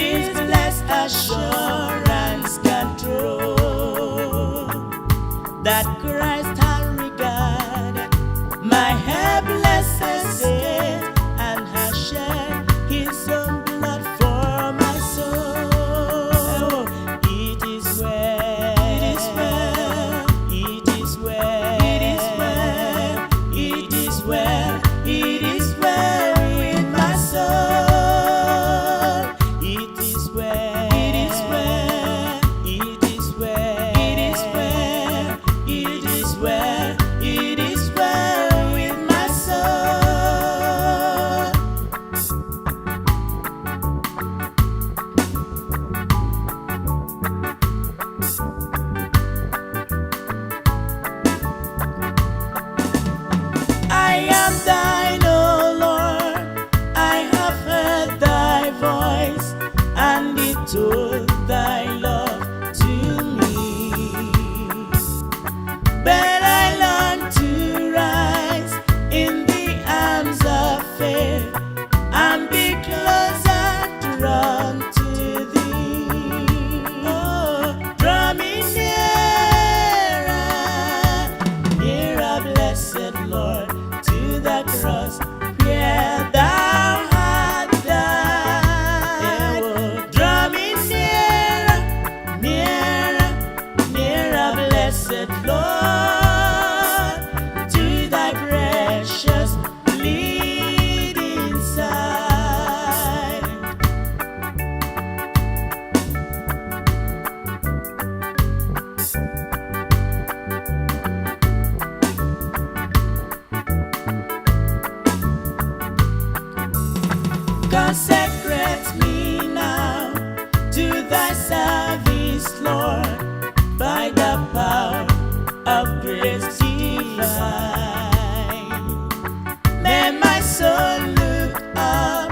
His blessed assurance control, that Christ has regarded my helpless estate and has shed His own blood for my soul. It is well, it is well, it is well, it is well, it is well, it is well with my soul. It is well, it is well, it is well, it is well, it is well, it is well with my soul. I am thine, O Lord, I have heard thy voice, and it told thy love to me. But I long to rise in the arms of faith and be closer drawn to thee. Oh, draw me nearer, nearer, blessed Lord, to the cross where thou art died. Oh, draw me nearer, nearer, nearer, blessed Lord, to thy precious bleeding side. Consecrate me now to thy service, Lord, by the power of grace divine. May my soul look up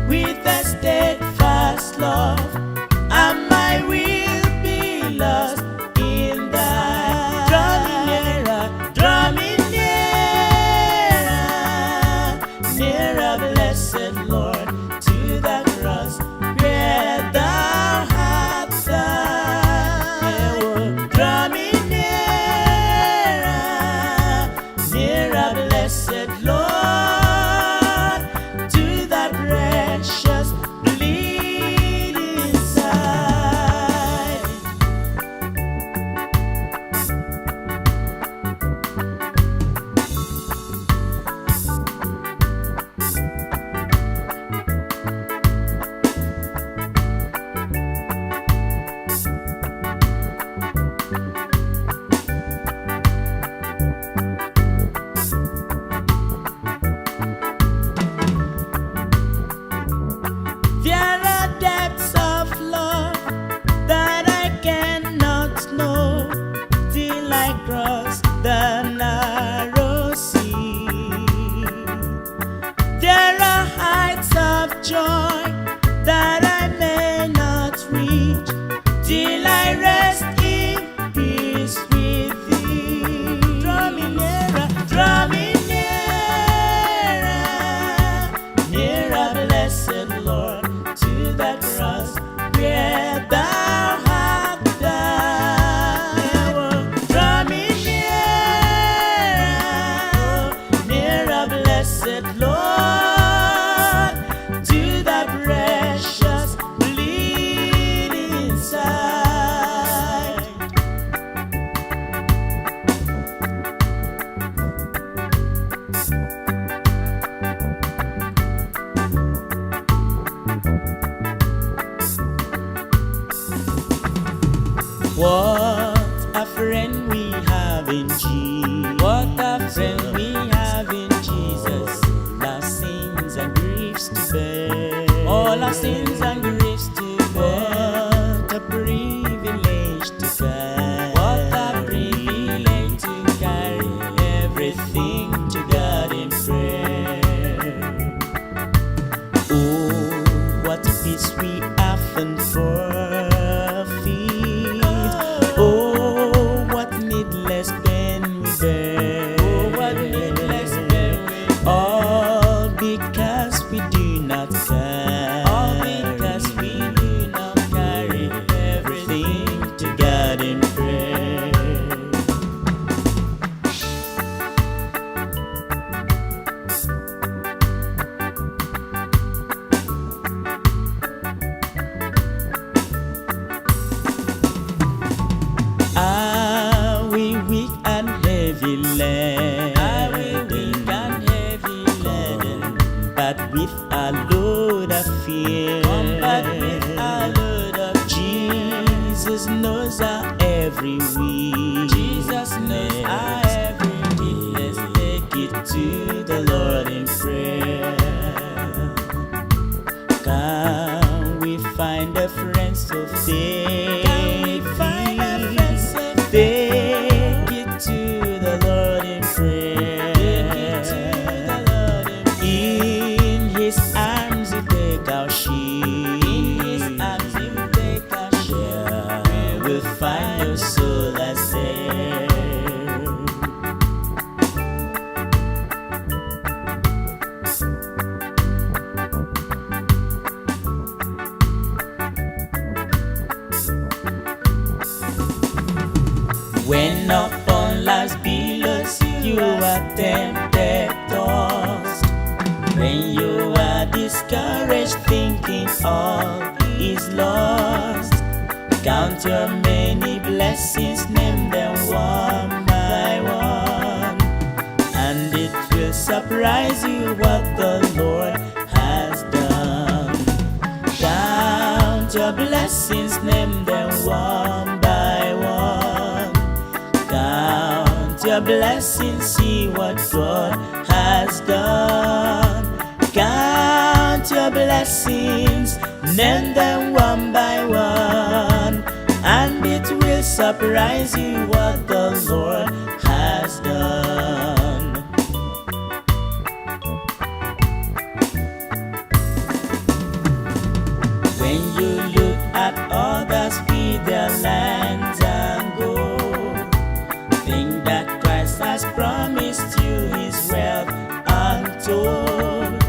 with a steadfast love, and my will be lost in thy. Draw me nearer, nearer, blessed Lord, to the cross where thou art died. Oh, draw me nearer, nearer, blessed Lord, to the precious bleeding side. There are depths of love that I cannot know till I cross the narrow sea. There are heights of joy that I may not reach till I rest in peace with thee. Draw me nearer, nearer, blessed Lord, to the cross where thou art died. Oh, draw me nearer, nearer, blessed Lord, to the precious bleeding side. What a friend we have in Jesus. What a friend we have in Jesus. All our sins and griefs to bear. All our sins and griefs to bear. What a privilege to carry. What a privilege to carry everything to God in prayer. Oh, what peace we often forfeit. Oh, what needless pain we every weakness. Jesus knows our every weakness. Let's take it to the Lord in prayer. Can we find a friend so faith? Can we find a friend so faith? Take it to the Lord in prayer. In His arms we take our shield. In His arms we take our shield. Yeah, we'll find a soul that's there. When upon life's billows you are tempted, tossed, when you are discouraged, thinking all is lost, count your many blessings, name them one by one, and it will surprise you what the Lord has done. Count your blessings, name them one by one. Count your blessings, see what God has done. Count your blessings, name them one by one, and it will surprise you what the Lord has done. When you look at others with their lands and gold, think that Christ has promised you His wealth untold.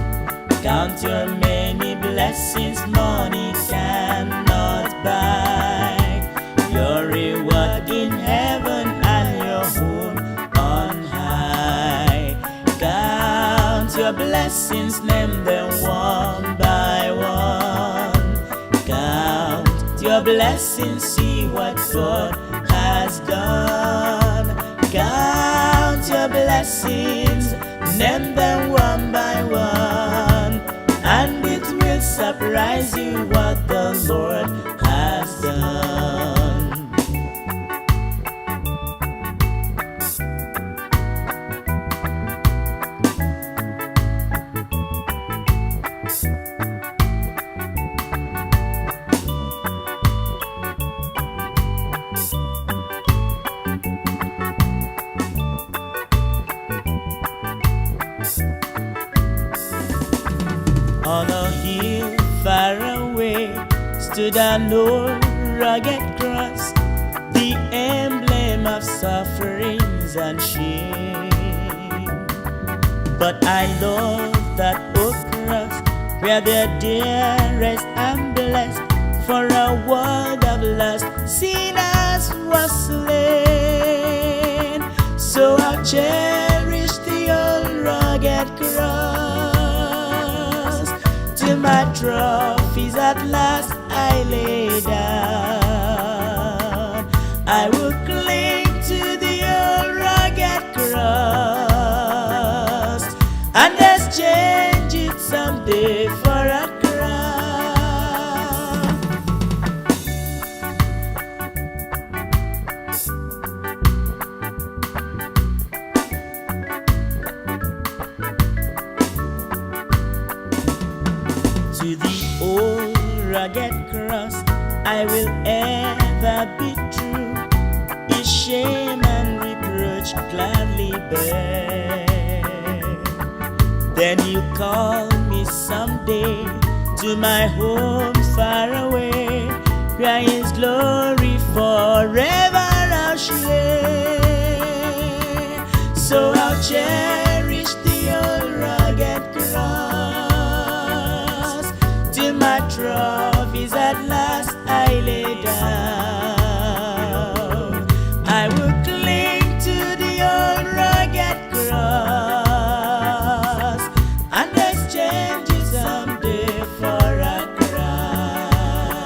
Count your many blessings, money cannot buy your reward in heaven and your home on high. Count your blessings, name them one by one. Count your blessings, see what God has done. Count your blessings, name them one by one, and it will surprise you what the Lord has done. On a hill far away stood an old rugged cross, the emblem of sufferings and shame. But I love that old cross where the dearest and blessed for a world of lost sinners was slain. So I'll cherish the old rugged cross. Till my trophies at last I lay down, I will cling to the old rugged cross and exchange it someday for a crown. To the old rugged cross I will ever be true, His shame and reproach gladly bear. Then you call me someday to my home far away, where His glory forever I'll share. So I'll cherish the old rugged cross till my trophies at last I lay down. I will cling to the old rugged cross and exchange it someday for a crown.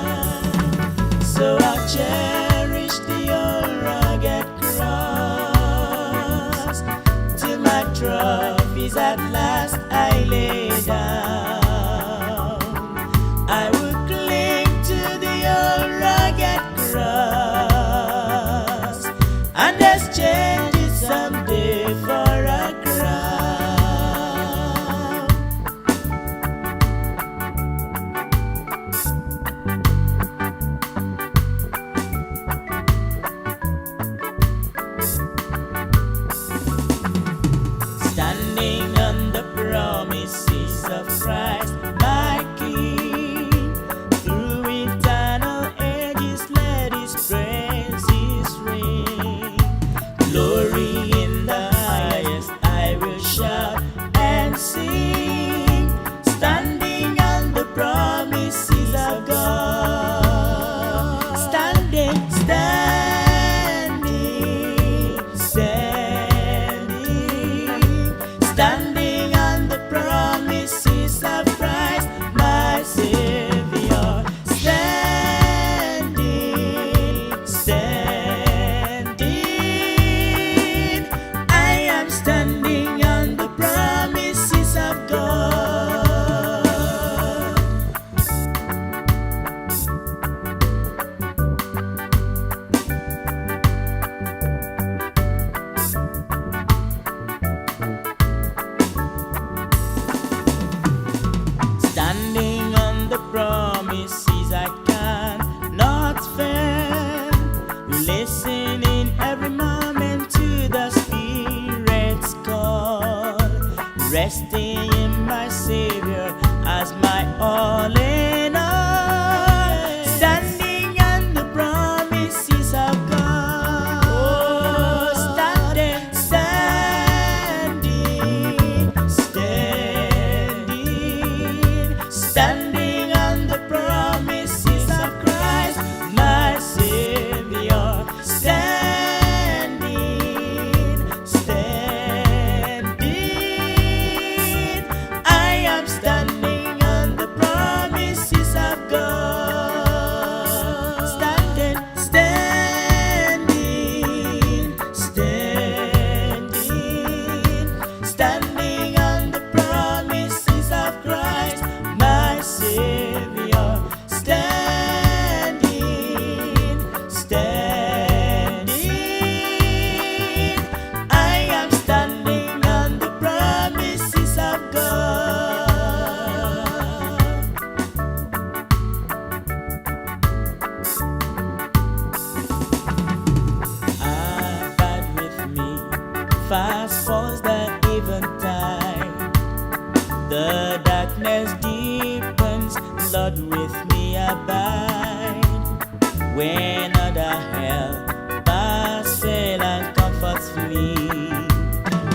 when other helpers fail and comforts flee.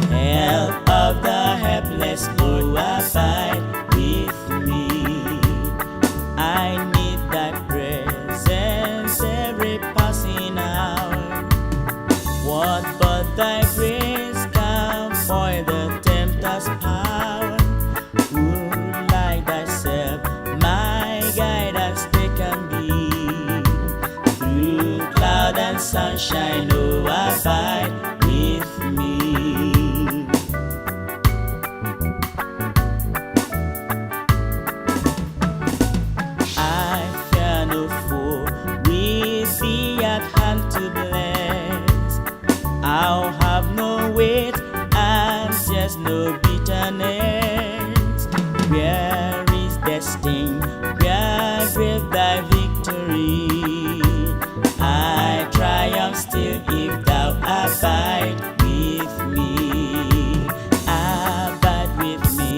Help of the helpless, oh, abide with me. I need that presence every passing hour. What but thy grace can foil the tempter's power? Who like thyself, my guidance they can be. Through cloud and sunshine, oh, abide with me. I fear no foe, with thee at hand to bless. I'll have no weight and there's no bitterness. Where is the sting? Where grave thy victory? I triumph still if thou abide with me. Abide with me.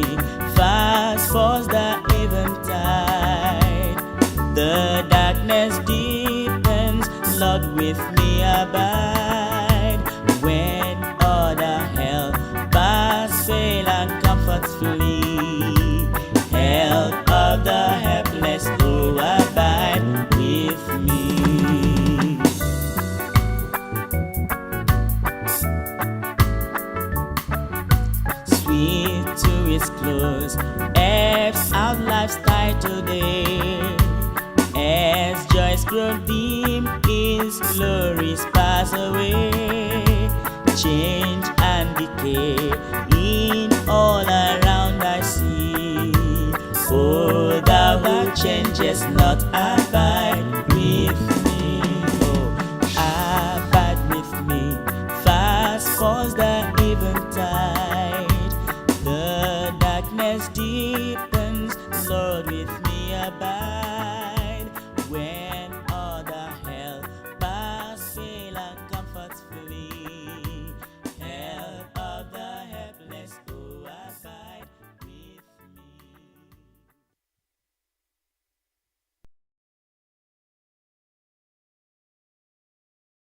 Fast falls the eventide. The darkness deepens. Lord, with me abide. When other helpers fail and comforts flee, help of the helpless, oh, abide with me. Sweet to its close, ebbs out life's tide today. As joys grow dim, its glories pass away. Change and decay in all around I see. Oh, thou who changest not, abide.